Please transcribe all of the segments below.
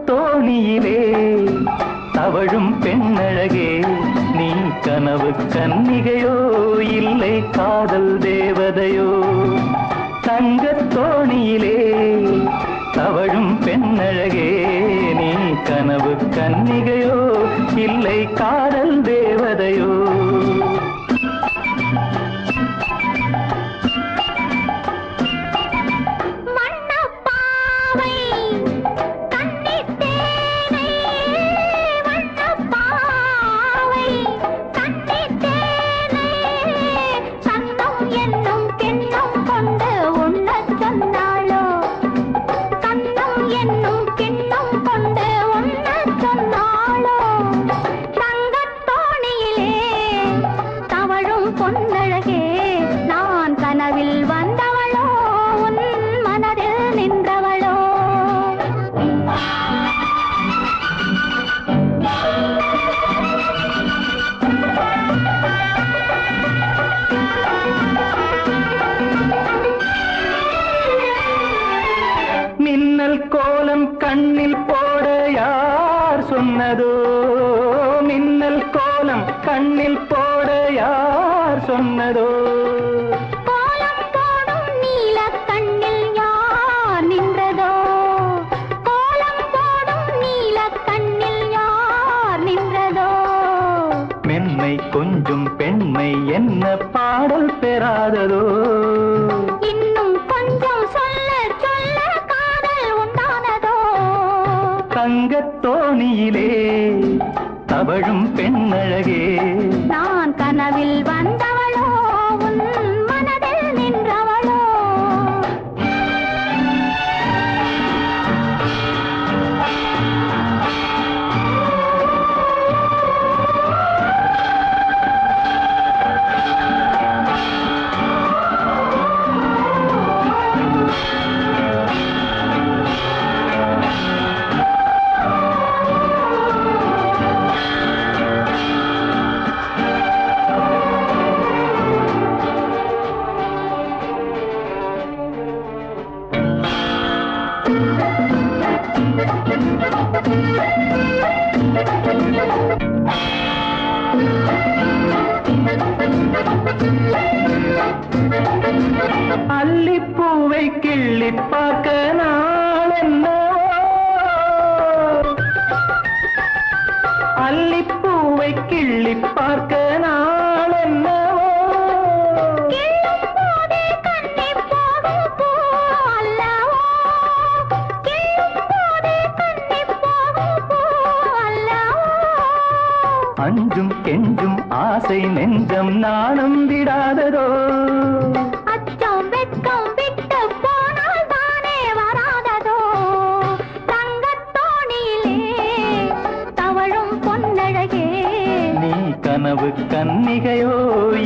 தோணியிலே தவழும் பெண்ணழகே நீ கனவு கன்னிகையோ இல்லை காதல் தேவதையோ தங்கத் தோணியிலே தவழும் பெண்ணழகே நீ கனவு கன்னிகையோ இல்லை காதல் தேவதையோ மின்னல் கோலம் கண்ணில் போட யார் சொன்னதோ மின்னல் கோலம் கண்ணில் போட யார் சொன்னதோ கோலம் போடும் நீல கண்ணில் யார் நின்றதோ கோலம் போடும் நீல கண்ணில் யார் நின்றதோ மென்மை கொஞ்சம் பெண்மை என்ன பாடல் பெறாததோ இன்னும் கொஞ்சம் சொல்ல சொல்ல காதல் உண்டானதோ தங்கத் தோணியிலே தவழும் பெண்ணழகே நான் கனவில் வந்தவளோ உன் மனதில் நின்றவளோ அல்லிப்பூவை கிள்ளி பார்க்க நாள் என்னவோ அல்லிப்பூவை கிள்ளி பார்க்க நாள் என்னவோ அஞ்சும் கெஞ்சும் ஆசை நெஞ்சம் நாணம் விடாததோ அச்சம் வெட்கம் விட்டு போனால் தானே வராததோ தங்கத் தோணியிலே தவழும் பொன்னழகே நீ கனவு கன்னிகையோ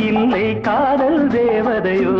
இல்லை காதல் தேவதையோ